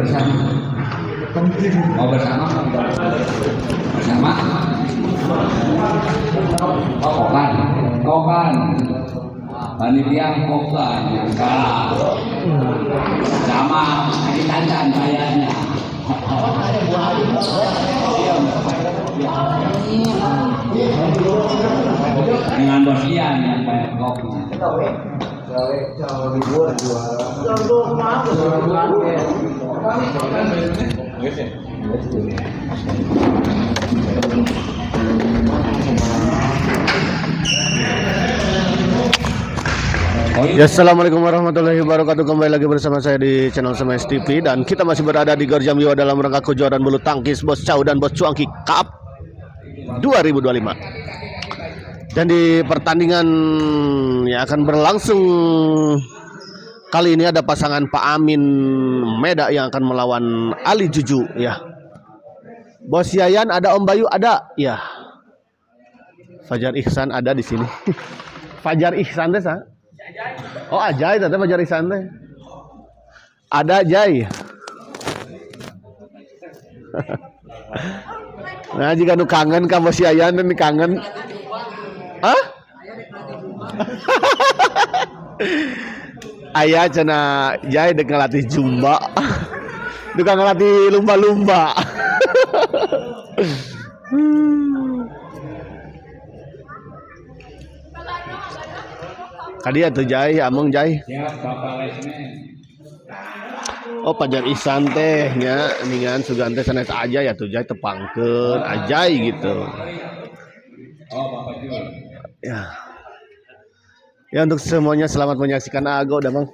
bersama. Mau bersama? Bersama? Oh, kokan. Kokan. Panitia kokan yang kalah. Sama ini tantan kayaknya. Dengan bos Ian yang kayak kopi. Ya, assalamualaikum warahmatullahi wabarakatuh. Kembali lagi bersama saya di channel Semes TV dan kita masih berada di Gor Jambi dalam rangka kejuaraan bulu tangkis Bos Chow dan Bos Cuangki Cup 2025. Dan di pertandingan yang akan berlangsung kali ini ada pasangan Pak Amin Meda yang akan melawan Ali Juju ya. Bos Yayan ada, Om Bayu ada ya. Fajar Ihsan ada di sini. Fajar Ihsan deh, sah. Oh, Ajay tadi Fajar Ihsan teh. Ada Ajay. Nah, jika nu kangen ka Bos Yayan nih kangen. Hah? Ayah cenah Jai dek ngelatih jumba. Dek ngelatih lumba-lumba. Kadi atuh Jai, among Jai. Oh, Fajar Ihsan teh nya ningan sugan teh sanes aja ya tuh Jai tepangkeun Ajay gitu. Oh, Bapak Jul. Ya. Ya, untuk semuanya selamat menyaksikan Ago udah Bang.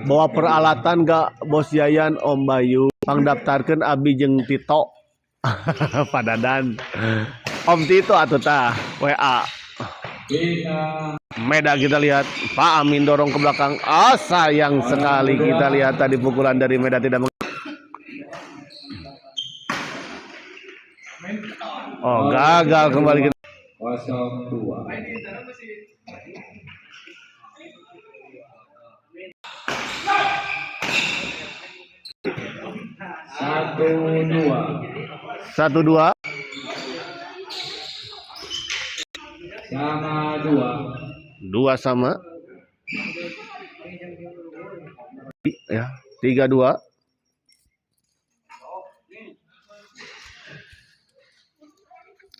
Bawa peralatan gak Bos Yayan, Om Bayu? Pangdaftarkeun Abi jeung Tito. Padadan. Om Tito atuh tah WA. Meda kita lihat Pak Amin dorong ke belakang. Ah, sayang sekali kita lihat tadi pukulan dari Meda tidak Oh, gagal kembali kita. 02. Satu dua. Sama dua. Dua sama. Ya, 3-2.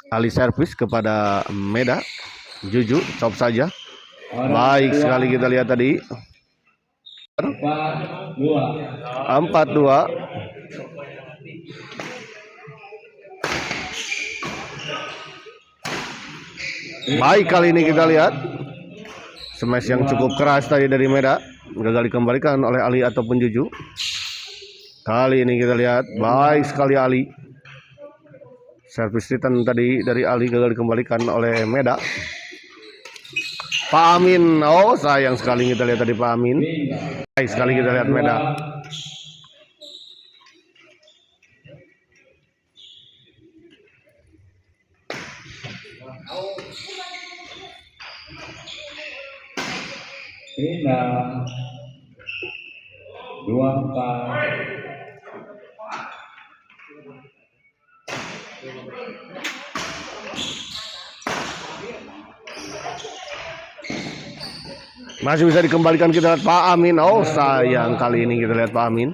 Ali servis kepada Meda. Juju, chop saja. Baik sekali kita lihat tadi. 4-2. Baik kali ini kita lihat. Smash yang cukup keras tadi dari Meda. Gagal dikembalikan oleh Ali ataupun Juju. Kali ini kita lihat. Baik sekali Ali. Servis return tadi dari Ali gagal dikembalikan oleh Meda. Pak Amin, oh sayang sekali kita lihat tadi Pak Amin. Baik sekali kita lihat Meda. Pindah 24. Masih bisa dikembalikan kita lihat Pak Amin. Oh sayang kali ini kita lihat Pak Amin.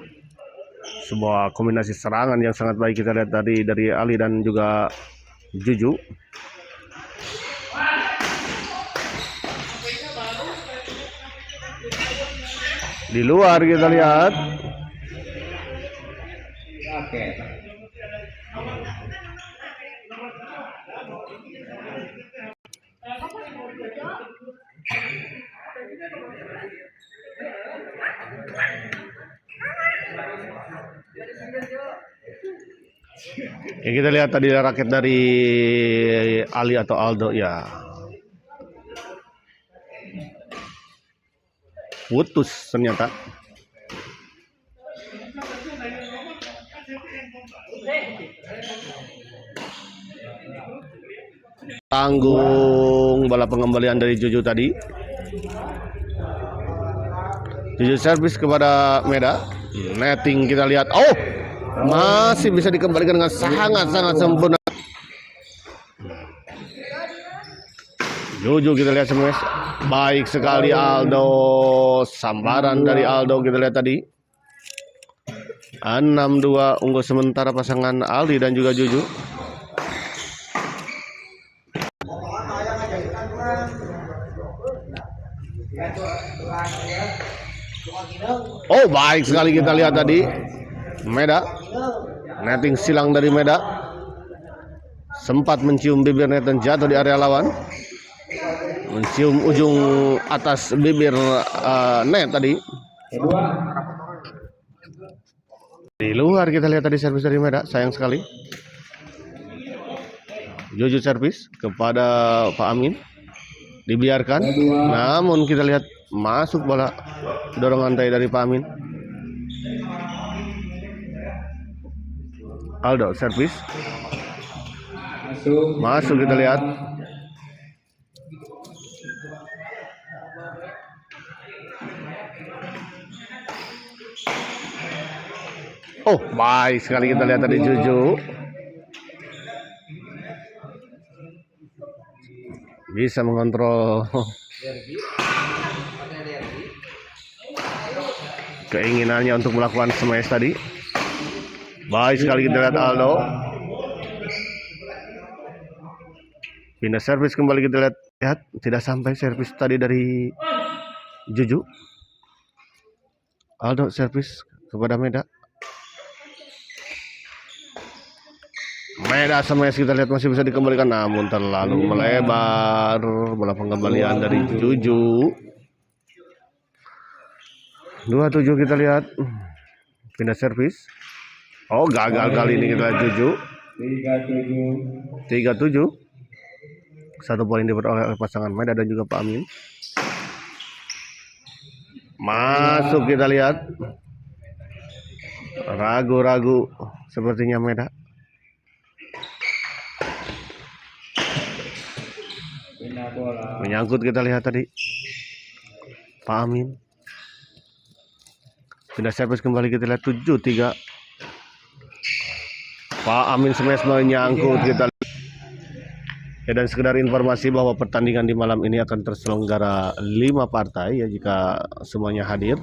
Sebuah kombinasi serangan yang sangat baik kita lihat tadi dari Ali dan juga Juju. Di luar kita lihat. Oke. Ya, kita lihat tadi raket dari Ali atau Aldo ya. Putus ternyata. Tanggung bola pengembalian dari Juju tadi. Juju servis kepada Meda. Netting kita lihat. Oh, masih bisa dikembalikan dengan sangat-sangat sempurna. Juju kita lihat semua. Baik sekali Aldo. Sambaran dari Aldo kita lihat tadi. 6-2 unggul sementara pasangan Aldi dan juga Juju. Oh, baik sekali kita lihat tadi Meda. Netting silang dari Meda. Sempat mencium bibir net dan jatuh di area lawan. Mencium ujung atas bibir net tadi. Di luar kita lihat tadi servis dari Meda, sayang sekali. Juju servis kepada Pak Amin. Dibiarkan. Namun kita lihat masuk bola dorongan dari Pak Amin. Aldo servis. Masuk kita lihat. Oh, baik sekali kita lihat tadi Juju. Bisa mengontrol keinginannya untuk melakukan smash tadi. Baik sekali kita lihat Aldo. Pindah servis kembali kita lihat. Tidak sampai servis tadi dari Juju. Aldo servis kepada Meda. Meda smash kita lihat masih bisa dikembalikan, namun terlalu melebar. Bola pengembalian dari Juju. 27 kita lihat. Pindah servis. Oh, gagal kali ini kita lihat Juju. 37. 1 poin diperoleh oleh pasangan Meda dan juga Pak Amin. Masuk kita lihat. Ragu-ragu sepertinya Meda. Menyangkut kita lihat tadi Pak Amin. Pindah servis kembali kita lihat 7-3. Pak Amin smash menyangkut kita lihat. Ya, dan sekedar informasi bahwa pertandingan di malam ini akan terselenggara 5 partai ya, jika semuanya hadir.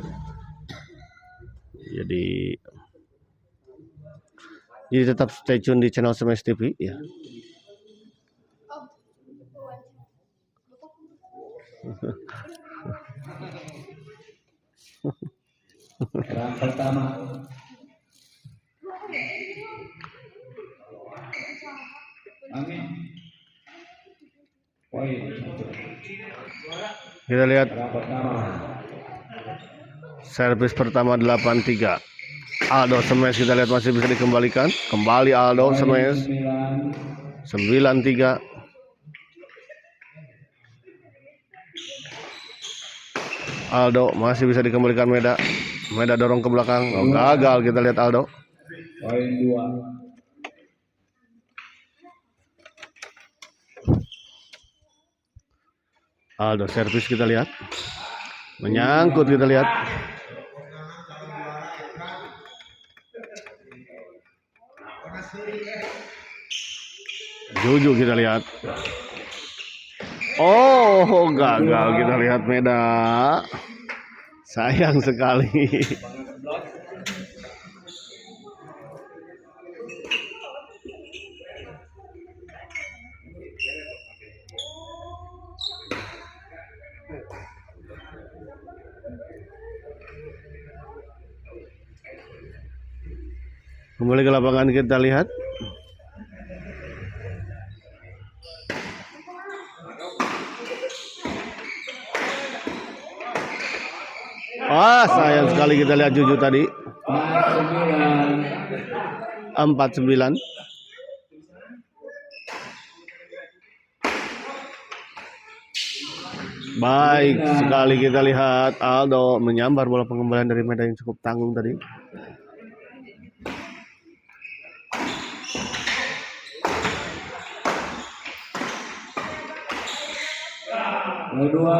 Jadi tetap stay tune di channel Smash TV ya. Yang pertama. Amin. Poin. Kita lihat Pertama. servis pertama 8-3. Aldo smash kita lihat masih bisa dikembalikan. Kembali Aldo smash 9-3. Aldo masih bisa dikembalikan Meda. Meda dorong ke belakang. Oh, gagal kita lihat Aldo. Poin 2. Aldo servis kita lihat. Menyangkut kita lihat. Juju kita lihat. Oh, gagal kita lihat Meda. Sayang sekali. Kembali ke lapangan kita lihat. Sayang sekali kita lihat Juju tadi. 4-9. Baik sekali kita lihat Aldo menyambar bola pengembalian dari Meda yang cukup tanggung tadi. Kedua.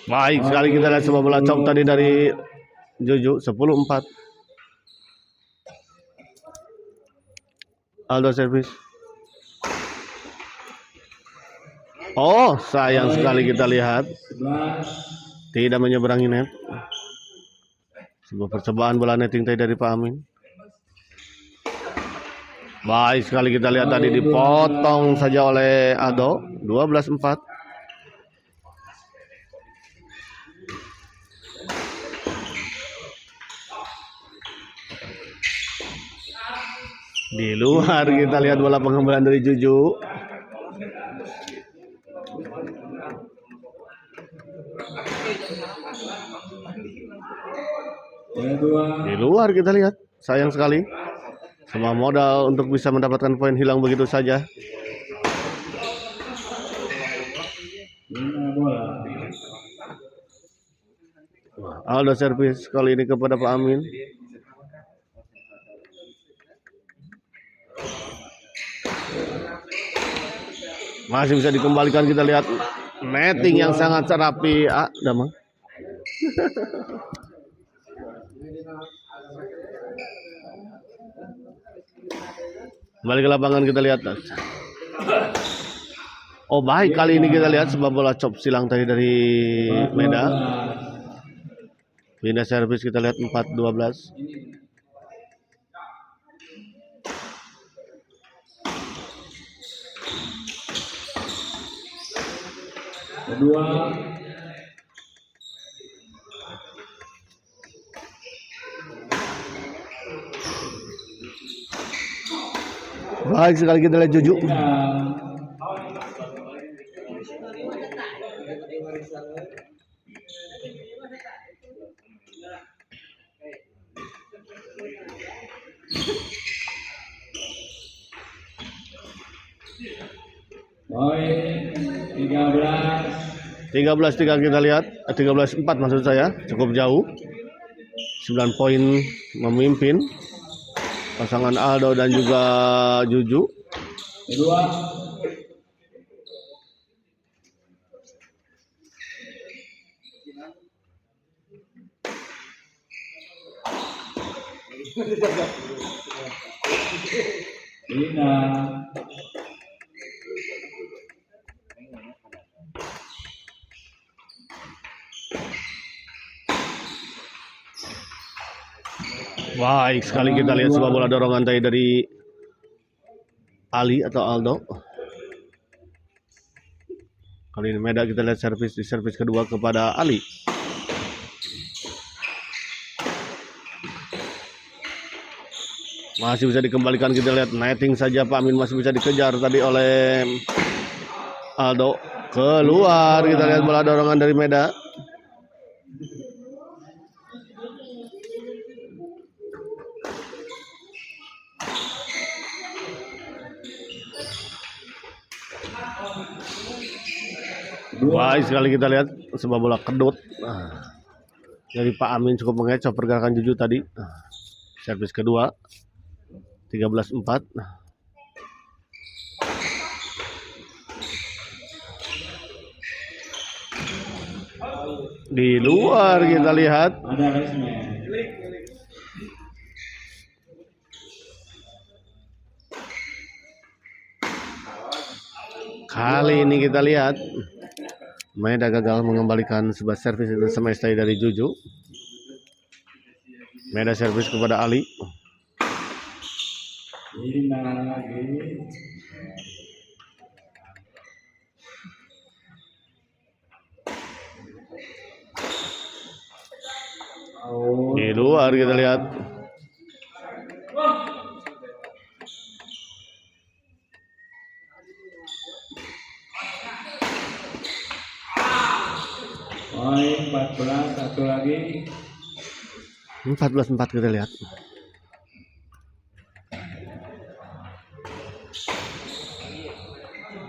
Baik sekali kita lihat sebuah bola chop tadi dari Juju 10-4. Aldo servis. Oh, sayang sekali kita lihat 11. tidak menyeberangi net. Sebuah percobaan bola netting tadi dari Pak Amin. Baik sekali kita lihat tadi dipotong saja oleh Aldo 12-4. Di luar kita lihat bola pengembalian dari Juju. Di luar kita lihat, sayang sekali. Semua modal untuk bisa mendapatkan poin hilang begitu saja. Aldo servis kali ini kepada Pak Amin. Masih bisa dikembalikan, kita lihat netting yang sangat rapi. Damang. Kembali ke lapangan kita lihat. Oh baik, kali ini kita lihat sebuah bola chop silang tadi dari Meda. Pindah servis kita lihat 4-12. Kedua. Baik sekali kita lihat Juju. Poin 13. 13-3 kita lihat, 13-4 maksud saya, cukup jauh. 9 poin memimpin pasangan Aldo dan juga Juju. Kedua. Lina. Baik sekali kita lihat sebuah bola dorongan tadi dari Ali atau Aldo. Kali ini Meda kita lihat servis di servis kedua kepada Ali. Masih bisa dikembalikan, kita lihat netting saja Pak Amin masih bisa dikejar tadi oleh Aldo. Keluar, kita lihat bola dorongan dari Meda. Baik sekali kita lihat sebuah bola kedut dari Pak Amin, cukup mengecoh pergerakan Juju tadi. Servis kedua 13-4. Di luar kita lihat. Ada resmi. Kali ini kita lihat Meda gagal mengembalikan sebuah servis itu semesta dari Juju. Meda servis kepada Ali. Lina lagi. Di luar kita lihat. Poin 14, satu lagi. 14-4 kita lihat.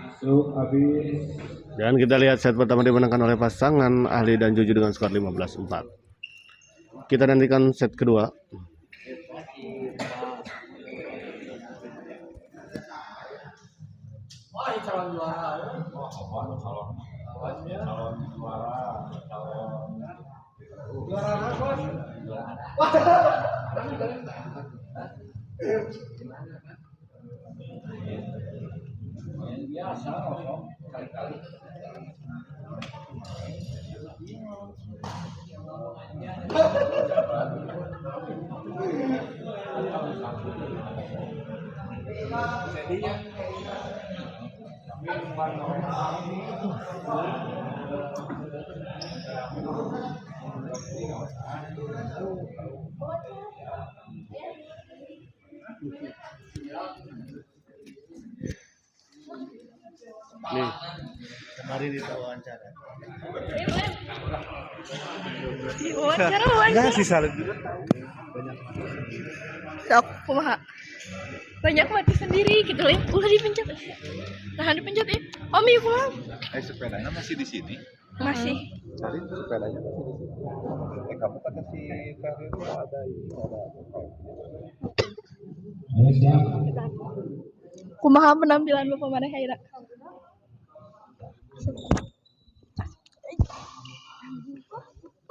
Masuk habis. Dan kita lihat set pertama dimenangkan oleh pasangan Ali dan Juju dengan skor 15-4. Kita nantikan set kedua. Nih, kemarin di wawancara. Wawancara. Sih salut juga. Sok, kumaha? Banyak mati sendiri gitu lah. Ulah dipencet. Nah, dipencet ya. Om yuk pulang. Sepedanya masih di sini. Masih. Tadi sepedanya masih di sini. Kamu kata si Karir ada ini ada. Ayo siap. Kumaha penampilan Bapak mana Haira?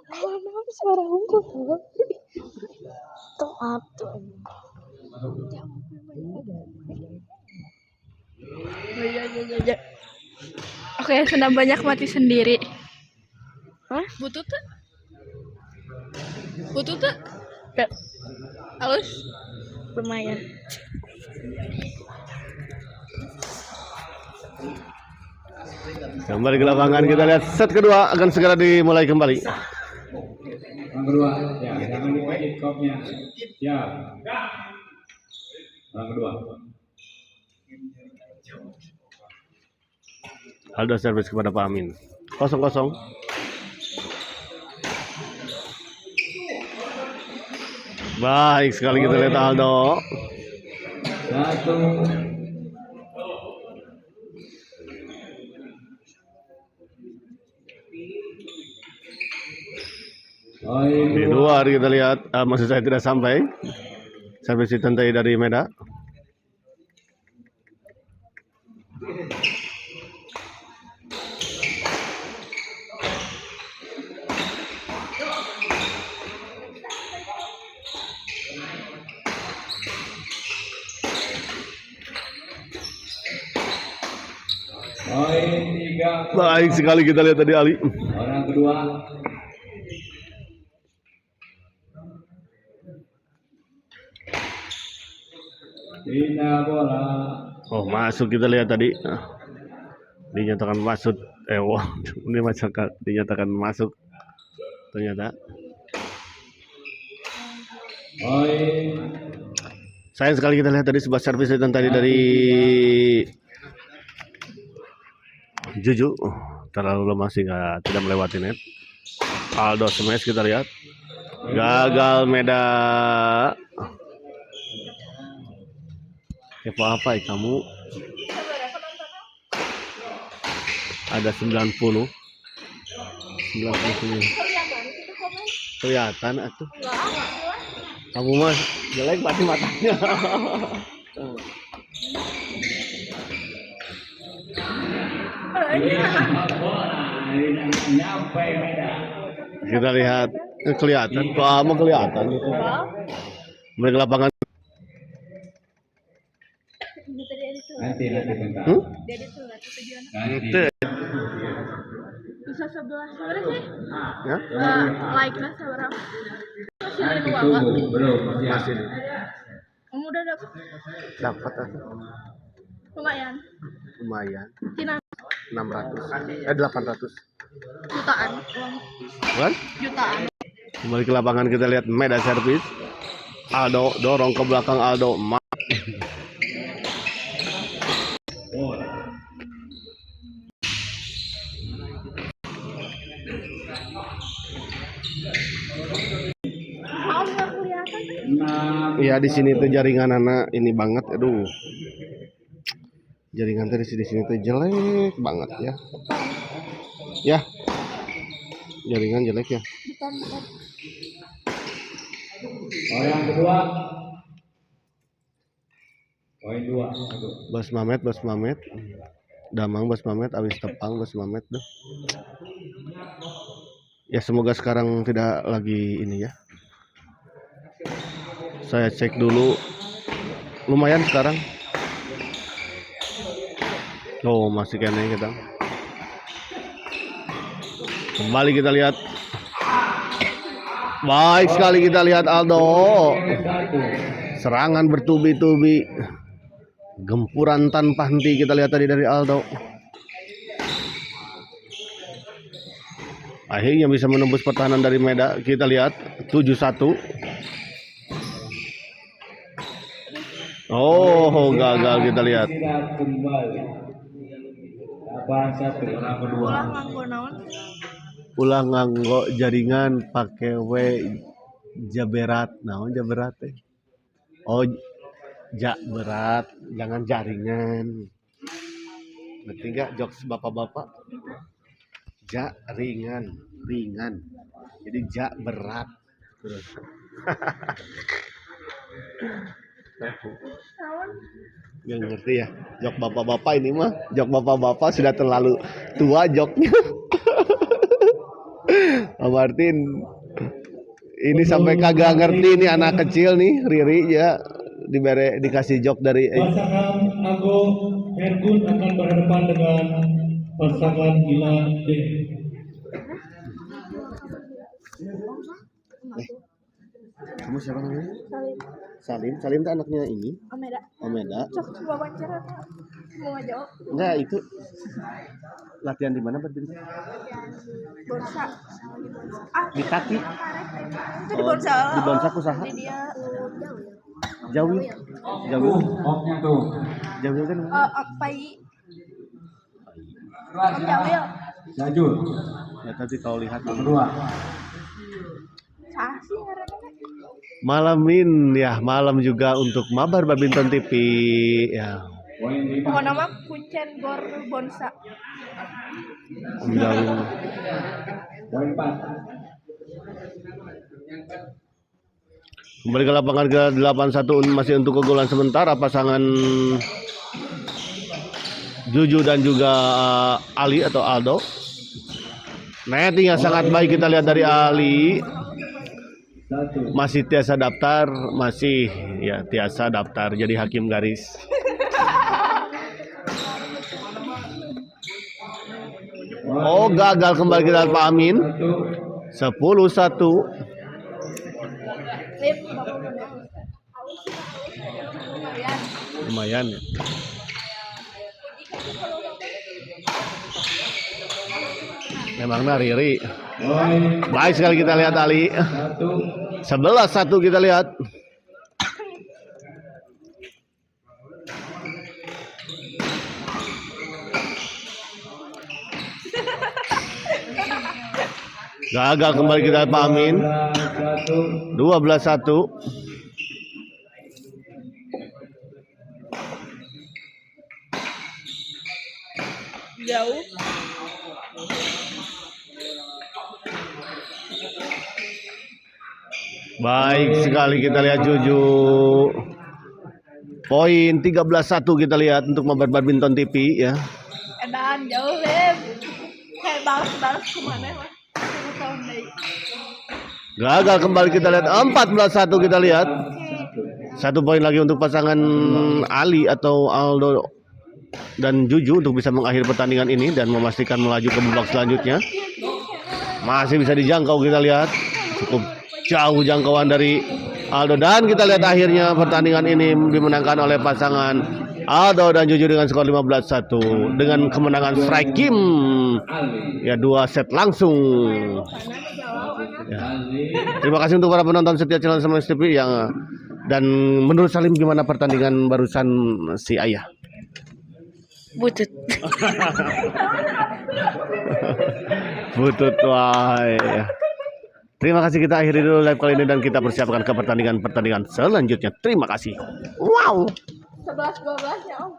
Kenapa suara unggul tuh? Tuh atuh. Ya. Oke, sudah banyak mati sendiri. Hah? Butut tuh? Butut tuh? Ya. Halus? Lumayan. Kembali ke lapangan, kita lihat set kedua akan segera dimulai kembali. Yang kedua, ya jangan dipencet kopnya. Ya. Yang kedua. Aldo servis kepada Pak Amin. 0-0. Baik sekali kita lihat Aldo. 1. Di luar kita lihat, maksud saya tidak sampai. Servis ditentai dari Meda. Poin 3. Baik sekali kita lihat tadi Ali. Orang kedua. Pindah bola. Oh, masuk kita lihat tadi. Dinyatakan masuk. Wah, ini masyarakat dinyatakan masuk. Ternyata. Poin. Sayang sekali kita lihat tadi sebuah servis yang tadi dari Juju. Terlalu lemah sehingga tidak melewati net. Aldo smash kita lihat. Gagal Meda. Apa ya kamu? Ada 90. 99. Kelihatan atuh. Kamu mah jelek pasti matanya. Nyampe Meda. Kita lihat kelihatan, kamu kelihatan. Mereka lapangan. Nanti bentar. Itu Bisa 11 sore sih. ya? Like-nya seberapa? Masih di Tunggu, bawah. belum Masih Kamu udah dapat? dapat atuh. Lumayan. Lumayan. Cina 600. 800. jutaan uang. Kan? Jutaan. Kembali ke lapangan kita lihat Meda servis. Aldo dorong ke belakang Aldo. Oh, nggak kelihatan. 6. Ya di sini tuh jaringan anak ini banget, aduh. Jaringan tadi di sini tuh jelek banget ya. Ya. Jaringan jelek ya. Bukan. Orang kedua. Poin 2. Aduh. Bos Mamet. Damang Bos Mamet, Awis Tepang Bos Mamet tuh. Ya semoga sekarang tidak lagi ini ya. Saya cek dulu. Lumayan sekarang. Oh masih kene kita. Kembali kita lihat. Baik sekali kita lihat Aldo. Serangan bertubi-tubi. Gempuran tanpa henti kita lihat tadi dari Aldo. Akhirnya bisa menembus pertahanan dari Meda. Kita lihat 7-1. Oh, gagal kita lihat. Kembali. 8-1 orang kedua. Ulah nganggo naon? Ulah nganggo jaringan pakai jaberat. Naon jaberat teh? Oh, berat, jangan jaringan. Ngerti nggak jokes bapak-bapak? Ringan. Jadi berat. Terus. Nggak ngerti ya, jok bapak-bapak ini mah. Jok bapak-bapak sudah terlalu tua joknya. Pak Martin, ini sampai kagak ngerti nih anak kecil nih, Riri ya. Dikasih jok dari Pasangan Ago Hergun akan berhadapan dengan pasangan Gila D. Kamu siapa namanya? Salim itu anaknya ini. Omeda. Cok wawancara mau jawab. Enggak, itu latihan di mana berarti? Bonsa. Di kaki. Itu di Bonsa. Di Bonsa usaha. Di dia Jauh. Oknya tuh. Jauh kan? Pai. Jawil. Jajur. Ya tadi kau lihat Kedua. Sah sih ngaranna. Malam juga untuk Mabar Badminton TV ya. Poin 5. Pokoknya mah Kuncen Gor Bonsa. Jauh. Poin 4. Kembali ke lapangan ke 81 masih untuk keunggulan sementara pasangan Juju dan juga Ali atau Aldo. Netting yang sangat baik kita lihat dari Ali. 1. Masih tiasa daftar, tiasa daftar jadi hakim garis. Oh, gagal kembali kita Pak Amin. 10-1. Lumayan ya. Memang Riri. Baik sekali kita lihat Ali. 11-1 kita lihat. Gagal kembali kita Pak Amin. 12-1. Jauh. Baik sekali kita lihat Juju. Poin 13-1 kita lihat untuk Mabar Badminton TV ya. Edan jauh Lem. Kayak balas kemana lah. Tahun deui. Gagal kembali kita lihat 14-1 kita lihat. 1 poin lagi untuk pasangan Ali atau Aldo dan Juju untuk bisa mengakhiri pertandingan ini dan memastikan melaju ke babak selanjutnya. Masih bisa dijangkau kita lihat. Cukup jauh jangkauan dari Aldo dan kita lihat akhirnya pertandingan ini dimenangkan oleh pasangan Aldo dan Juju dengan skor 15-1 dengan kemenangan strike game ya 2 set langsung ya. Terima kasih untuk para penonton setia channel Semes TV yang dan menurut Salim gimana pertandingan barusan si Ayah? Butut. Butut wah ya. Terima kasih, kita akhiri dulu live kali ini dan kita persiapkan ke pertandingan selanjutnya. Terima kasih. Wow. 11-12 ya Om.